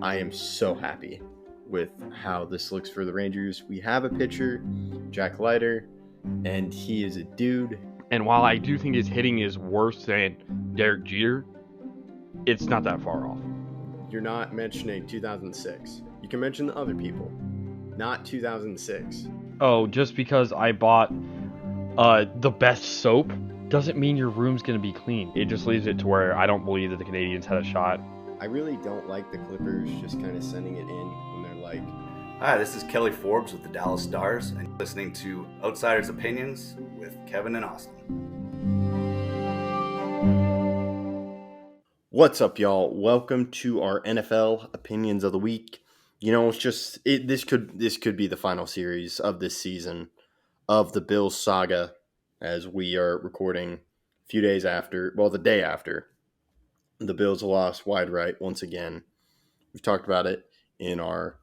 I am so happy with how this looks for the Rangers. We have a pitcher, Jack Leiter, and he is a dude. And while I do think his hitting is worse than Derek Jeter, it's not that far off. You're not mentioning 2006. You can mention the other people, not 2006. Oh, just because I bought the best soap doesn't mean your room's going to be clean. It just leaves it to where I don't believe that the Canadians had a shot. I really don't like the Clippers just kind of sending it in when they're like, Hi, this is Kelly Forbes with the Dallas Stars, and you're listening to Outsiders Opinions with Kevin and Austin. What's up, y'all? Welcome to our NFL Opinions of the Week. You know, this could be the final series of this season of the Bills saga, as we are recording a few days after, the day after the Bills lost wide right once again. We've talked about it in our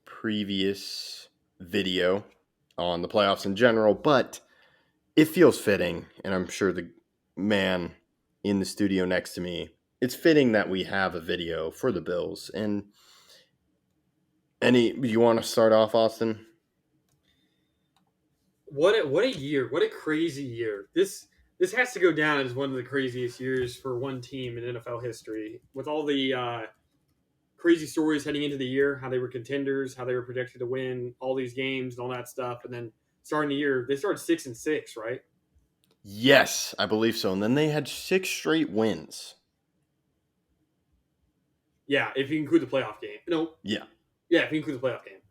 previous video on the playoffs in general, but it feels fitting, and I'm sure the man in the studio next to me, it's fitting that we have a video for the Bills. And you want to start off, Austin? What a year. What a crazy year. This has to go down as one of the craziest years for one team in NFL history. With all the crazy stories heading into the year, how they were contenders, how they were projected to win all these games and all that stuff. And then starting the year, they started 6-6, right? Yes, I believe so. And then they had 6 straight wins. Yeah, if you include the playoff game. No. Yeah. Yeah, if you include the playoff game.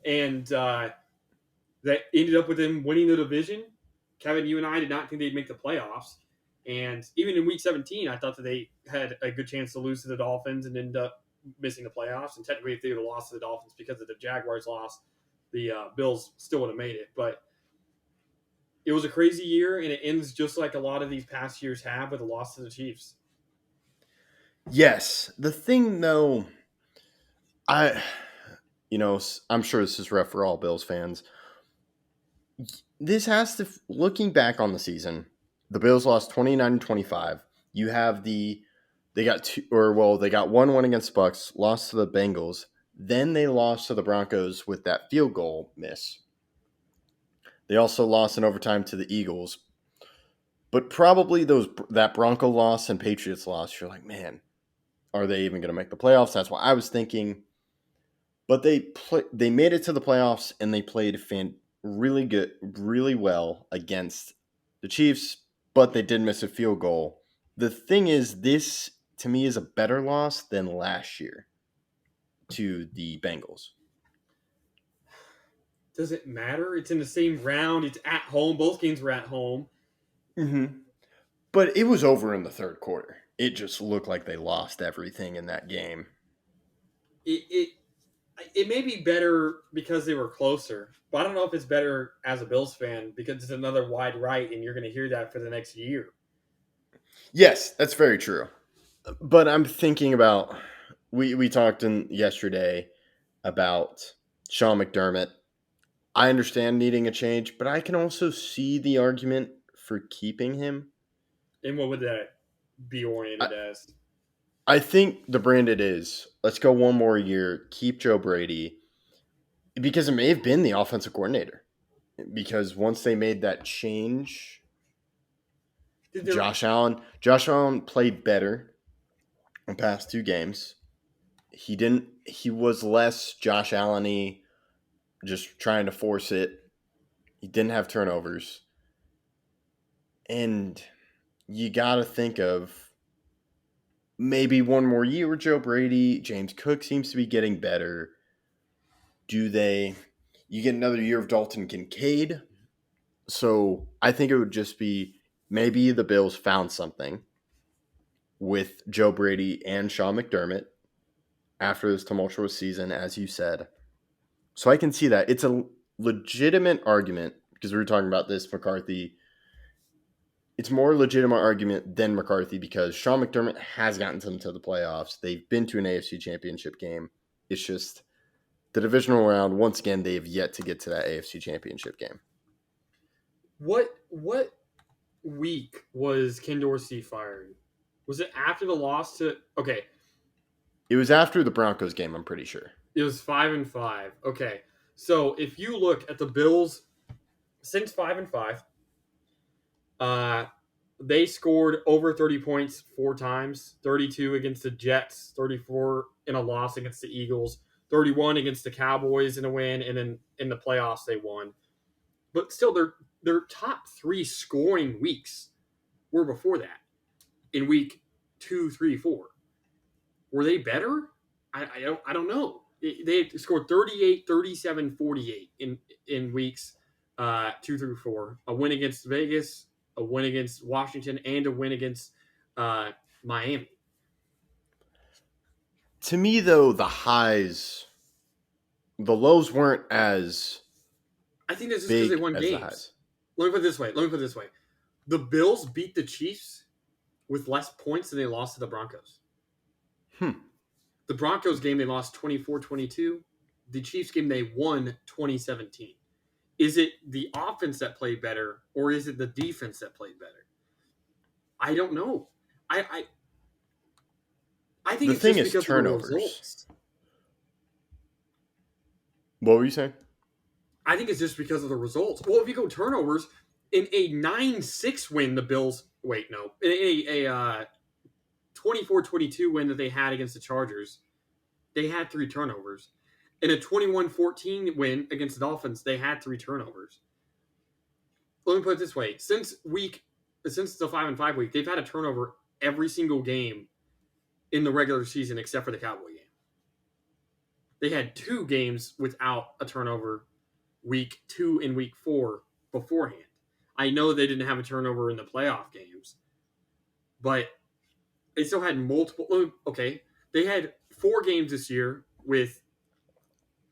And that ended up with them winning the division. Kevin, you and I did not think they'd make the playoffs. And even in Week 17, I thought that they had a good chance to lose to the Dolphins and end up missing the playoffs. And technically, if they would have lost to the Dolphins because of the Jaguars loss, the Bills still would have made it. But it was a crazy year, and it ends just like a lot of these past years have with a loss to the Chiefs. Yes. The thing, though, I'm sure this is rough for all Bills fans. This has to, looking back on the season, the Bills lost 29-25. You have they got 1-1 against Bucks, lost to the Bengals. Then they lost to the Broncos with that field goal miss. They also lost in overtime to the Eagles. But probably that Bronco loss and Patriots loss, you're like, man, are they even going to make the playoffs? That's what I was thinking. But they made it to the playoffs, and they played really well against the Chiefs, but they did miss a field goal. The thing is, this to me is a better loss than last year to the Bengals. Does it matter? It's in the same round. It's at home. Both games were at home. Mm-hmm. But it was over in the third quarter. It just looked like they lost everything in that game. It may be better because they were closer, but I don't know if it's better as a Bills fan because it's another wide right, and you're going to hear that for the next year. Yes, that's very true. But I'm thinking about, we talked yesterday about Sean McDermott. I understand needing a change, but I can also see the argument for keeping him. And what would that be oriented as? I think the brand it is, let's go one more year, keep Joe Brady, because it may have been the offensive coordinator. Because once they made that change, Josh Allen played better in the past 2 games. He was less Josh Allen-y, just trying to force it. He didn't have turnovers. And you got to think of maybe one more year with Joe Brady. James Cook seems to be getting better. You get another year of Dalton Kincaid. So I think it would just be maybe the Bills found something with Joe Brady and Sean McDermott after this tumultuous season, as you said. So I can see that. It's a legitimate argument because we were talking about this, McCarthy. It's more legitimate argument than McCarthy because Sean McDermott has gotten them to the playoffs. They've been to an AFC championship game. It's just the divisional round, once again, they have yet to get to that AFC championship game. What week was Ken Dorsey fired? Was it after the loss to... Okay, It was after the Broncos game, I'm pretty sure. It was 5-5. Okay, so if you look at the Bills since 5-5, they scored over 30 points 4 times: 32 against the Jets, 34 in a loss against the Eagles, 31 against the Cowboys in a win, and then in the playoffs they won. But still, their top 3 scoring weeks were before that. In week 2, 3, 4, were they better? I don't know. They scored 38, 37, 48 in weeks 2 through 4. A win against Vegas, a win against Washington, and a win against Miami. To me, though, the lows weren't as I think that's just because they big won as the games. highs. Let me put it this way. The Bills beat the Chiefs with less points than they lost to the Broncos. The Broncos game, they lost 24-22. The Chiefs game, they won 2017. Is it the offense that played better, or is it the defense that played better? I don't know. I think The it's thing just is because turnovers. of the results. What were you saying? I think it's just because of the results. Well, if you go turnovers, in a 9-6 win, the Bills... Wait, no. In a 24-22 win that they had against the Chargers, they had 3 turnovers. In a 21-14 win against the Dolphins, they had 3 turnovers. Let me put it this way. Since the 5-5 week, they've had a turnover every single game in the regular season except for the Cowboy game. They had 2 games without a turnover, week 2 and week 4 beforehand. I know they didn't have a turnover in the playoff games, but they still had multiple. Okay, they had 4 games this year with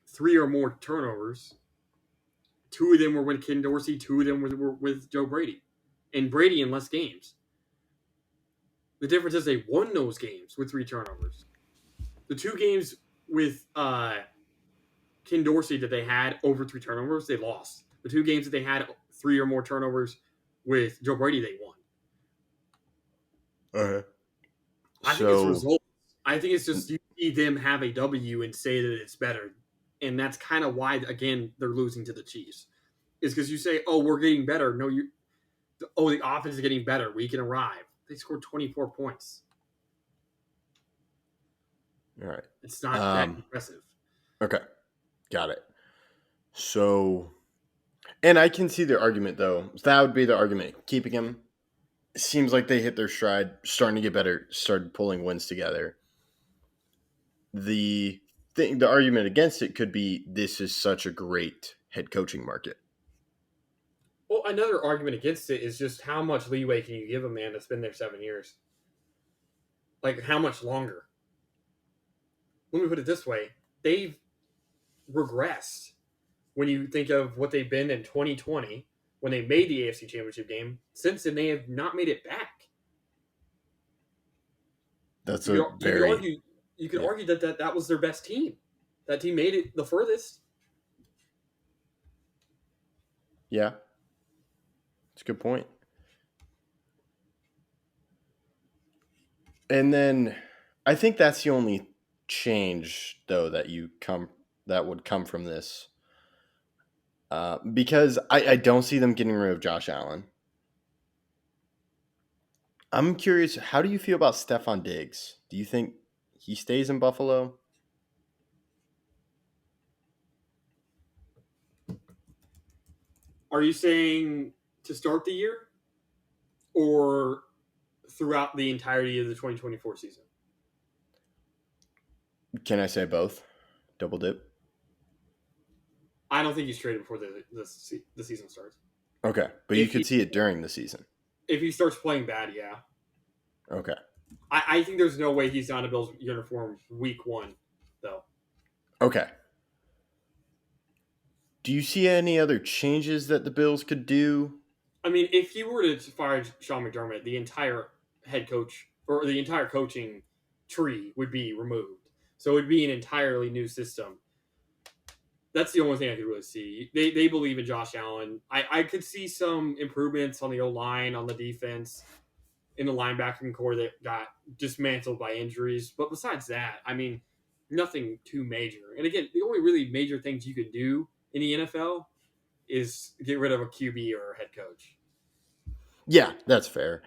3 or more turnovers. 2 of them were with Ken Dorsey, 2 of them were with Joe Brady, and Brady in less games. The difference is they won those games with 3 turnovers. The 2 games with Ken Dorsey that they had over 3 turnovers, they lost. The 2 games that they had 3 or more turnovers with Joe Brady, they won. I think it's results. I think it's just you see them have a W and say that it's better. And that's kind of why, again, they're losing to the Chiefs. Is because you say, oh, we're getting better. No, the offense is getting better. We can arrive. They scored 24 points. All right. It's not that impressive. Okay. Got it. So, and I can see their argument, though. That would be the argument. Keeping him. It seems like they hit their stride, starting to get better, started pulling wins together. The argument against it could be this is such a great head coaching market. Well, another argument against it is just how much leeway can you give a man that's been there 7 years? Like, how much longer? Let me put it this way. They've regressed when you think of what they've been in 2020 when they made the AFC Championship game. Since then, they have not made it back. That's You very... could argue that was their best team. That team made it the furthest. Yeah. That's a good point. And then I think that's the only change, though, that would come from this. Because I don't see them getting rid of Josh Allen. I'm curious, how do you feel about Stephon Diggs? Do you think he stays in Buffalo? Are you saying to start the year or throughout the entirety of the 2024 season? Can I say both? Double dip? I don't think he's traded before the season starts. Okay, but you could see it during the season. If he starts playing bad, yeah. Okay. I think there's no way he's on a Bills uniform week 1, though. Okay. Do you see any other changes that the Bills could do? I mean, if you were to fire Sean McDermott, the entire head coach or the entire coaching tree would be removed. So it would be an entirely new system. That's the only thing I could really see. They believe in Josh Allen. I could see some improvements on the O-line, on the defense, in the linebacking core that got dismantled by injuries. But besides that, I mean, nothing too major. And again, the only really major things you could do in the NFL is get rid of a QB or a head coach. Yeah, that's fair.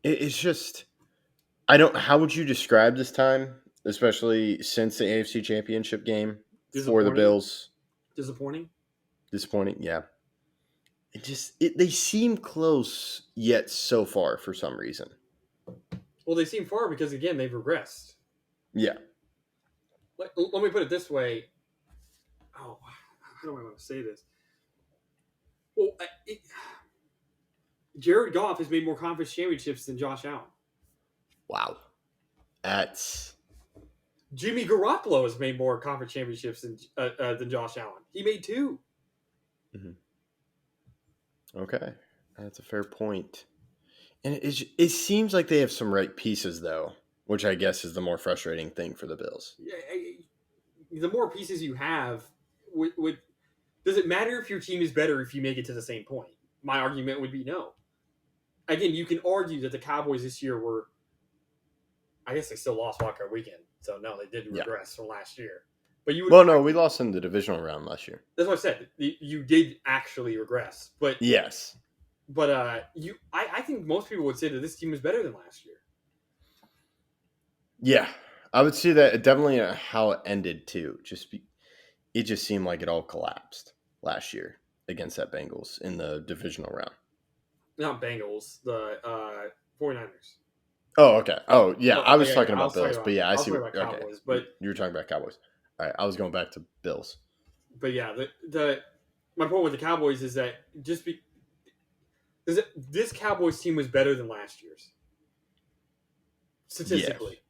It's just I don't. How would you describe this time, especially since the AFC Championship game for the Disappointing. Bills? Disappointing. Disappointing. Yeah. They seem close yet so far for some reason. Well, they seem far because again they've regressed. Yeah. Let me put it this way. Oh, how do I want to say this? Well, Jared Goff has made more conference championships than Josh Allen. Wow. That's Jimmy Garoppolo has made more conference championships than Josh Allen. He made 2. okay. That's a fair point. And it seems like they have some right pieces though, which I guess is the more frustrating thing for the Bills. The more pieces you have, does it matter if your team is better if you make it to the same point? My argument would be no. Again, you can argue that the Cowboys this year were, I guess they still lost Wildcard Weekend, so no, they did regress from last year. But you would, well, no, we lost in the divisional round last year. That's what I said. You did actually regress, but yes, but I think most people would say that this team was better than last year. Yeah, I would see that definitely how it ended too. It just seemed like it all collapsed last year against that Bengals in the divisional round. Not Bengals, the 49ers. Oh, okay. Oh, yeah. I was talking I about was Bills, but yeah, I see. About Cowboys, okay, but you were talking about Cowboys. All right, I was going back to Bills. But yeah, my point with the Cowboys is that this Cowboys team was better than last year's statistically,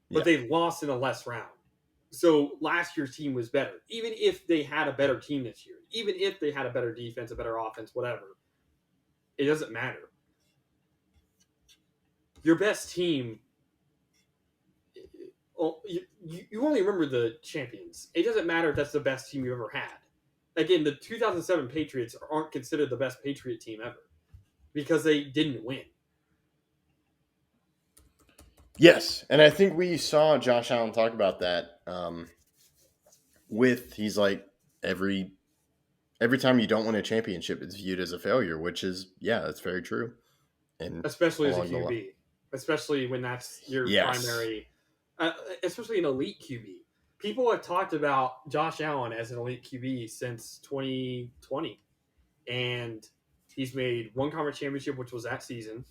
Yes. but they lost in a less round. So last year's team was better, even if they had a better team this year, even if they had a better defense, a better offense, whatever. It doesn't matter. Your best team. You only remember the champions. It doesn't matter if that's the best team you ever had. Again, the 2007 Patriots aren't considered the best Patriot team ever because they didn't win. Yes, and I think we saw Josh Allen talk about that. He's like every time you don't win a championship, it's viewed as a failure, which is that's very true. And especially as a QB, especially when that's your primary, especially an elite QB. People have talked about Josh Allen as an elite QB since 2020, and he's made one conference championship, which was that season.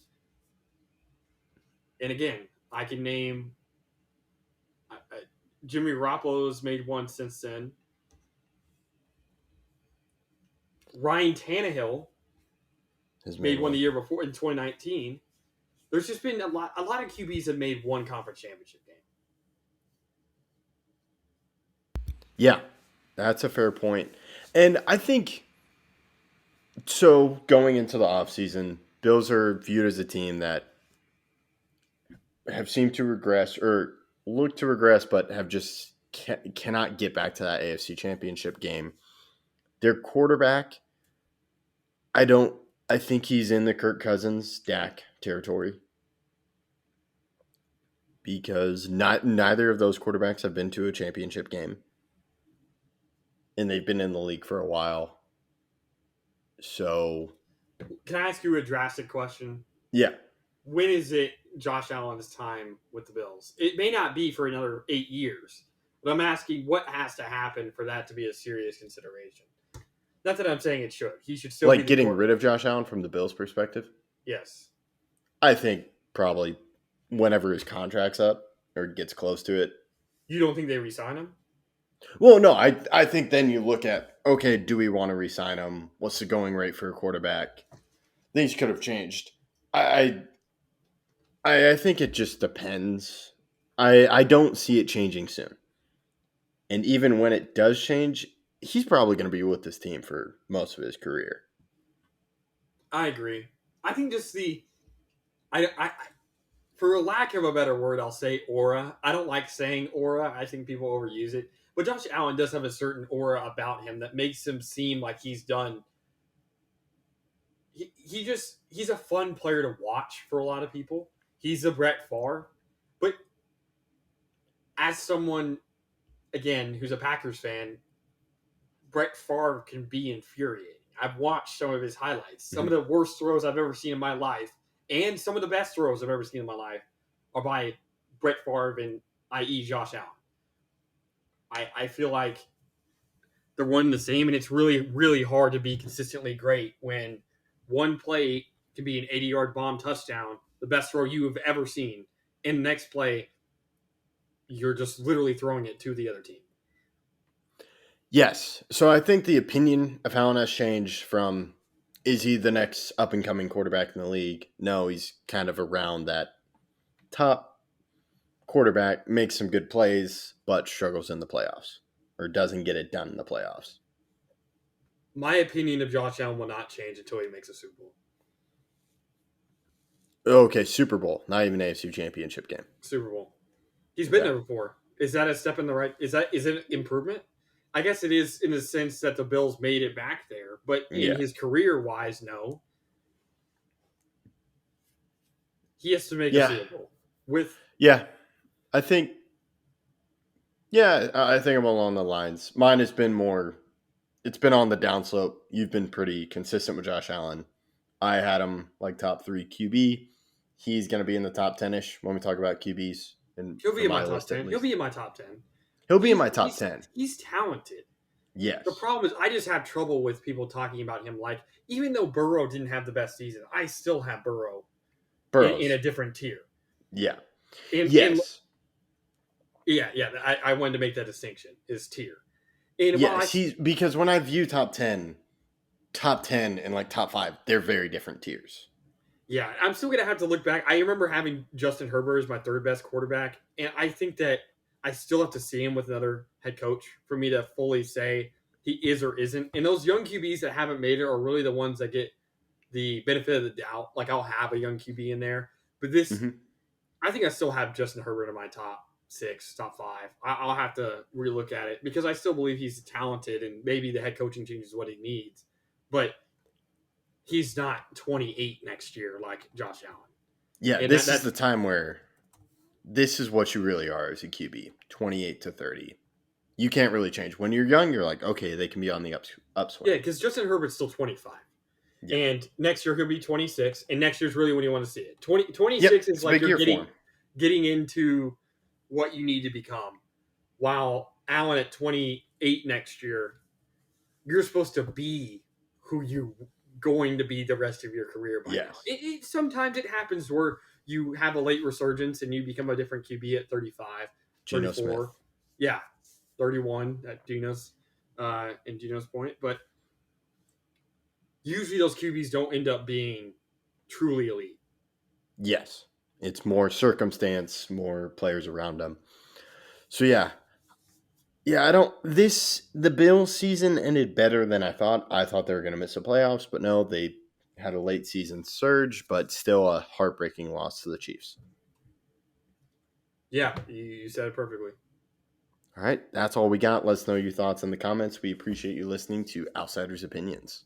And again, I can name Jimmy Garoppolo's made one since then. Ryan Tannehill has made one the year before in 2019. There's just been a lot of QBs have made one conference championship game. Yeah, that's a fair point. And I think so going into the offseason, Bills are viewed as a team that have seemed to regress or look to regress, but have just cannot get back to that AFC Championship game. Their quarterback, I think he's in the Kirk Cousins, Dak territory because neither of those quarterbacks have been to a championship game, and they've been in the league for a while. So, can I ask you a drastic question? Yeah. When is it Josh Allen's time with the Bills? It may not be for another 8 years, but I'm asking what has to happen for that to be a serious consideration. Not that I'm saying it should. He should still like getting rid of Josh Allen from the Bills' perspective. Yes, I think probably whenever his contract's up or gets close to it. You don't think they re-sign him? Well, no. I think then you look at, okay, do we want to re-sign him? What's the going rate for a quarterback? Things could have changed. I think it just depends. I don't see it changing soon. And even when it does change, he's probably going to be with this team for most of his career. I agree. I think just for a lack of a better word, I'll say aura. I don't like saying aura. I think people overuse it. But Josh Allen does have a certain aura about him that makes him seem like he's he's a fun player to watch for a lot of people. He's a Brett Favre, but as someone again who's a Packers fan, Brett Favre can be infuriating. I've watched some of his highlights. Some of the worst throws I've ever seen in my life, and some of the best throws I've ever seen in my life, are by Brett Favre and i.e. Josh Allen. I feel like they're one and the same, and it's really, really hard to be consistently great when one play can be an 80-yard bomb touchdown, the best throw you have ever seen, and the next play, you're just literally throwing it to the other team. Yes. So I think the opinion of Allen has changed from, is he the next up-and-coming quarterback in the league? No, he's kind of around that top quarterback, makes some good plays, but struggles in the playoffs or doesn't get it done in the playoffs. My opinion of Josh Allen will not change until he makes a Super Bowl. Okay, Super Bowl, not even AFC Championship game. Super Bowl. He's been there before. Is that a step in the right? Is it an improvement? I guess it is in the sense that the Bills made it back there, but in his career wise, no. He has to make a Super Bowl with. Yeah, I think. Yeah, I think I'm along the lines. Mine has been more. It's been on the downslope. You've been pretty consistent with Josh Allen. I had him like top 3 QB. He's going to be in the top 10-ish when we talk about QBs. And He'll be in my top 10. He'll be in my top 10. He'll be in my top 10. He's talented. Yes. The problem is I just have trouble with people talking about him like, even though Burrow didn't have the best season, I still have Burrow in a different tier. Yeah. Yes. I wanted to make that distinction, is tier. And yes, because when I view top 10 and like top 5, they're very different tiers. Yeah, I'm still going to have to look back. I remember having Justin Herbert as my third best quarterback, and I think that I still have to see him with another head coach for me to fully say he is or isn't. And those young QBs that haven't made it are really the ones that get the benefit of the doubt. Like, I'll have a young QB in there. But I think I still have Justin Herbert in my top 6, top 5. I'll have to relook at it because I still believe he's talented and maybe the head coaching change is what he needs. But he's not 28 next year like Josh Allen. Yeah, and this is the time where this is what you really are as a QB, 28 to 30. You can't really change. When you're young, you're like, okay, they can be on the upswing. Yeah, because Justin Herbert's still 25. Yeah. And next year he'll be 26. And next year's really when you want to see it. 26 is like you're getting into what you need to become. While Allen at 28 next year, you're supposed to be who you're going to be the rest of your career by now. Sometimes it happens where you have a late resurgence and you become a different QB at 35, Geno 34. Smith. Yeah, 31 at Geno's in Geno's point. But usually those QBs don't end up being truly elite. Yes. It's more circumstance, more players around them. So, yeah. Yeah, the Bills season ended better than I thought. I thought they were going to miss the playoffs, but no, they had a late season surge, but still a heartbreaking loss to the Chiefs. Yeah, you said it perfectly. All right, that's all we got. Let us know your thoughts in the comments. We appreciate you listening to Outsiders Opinions.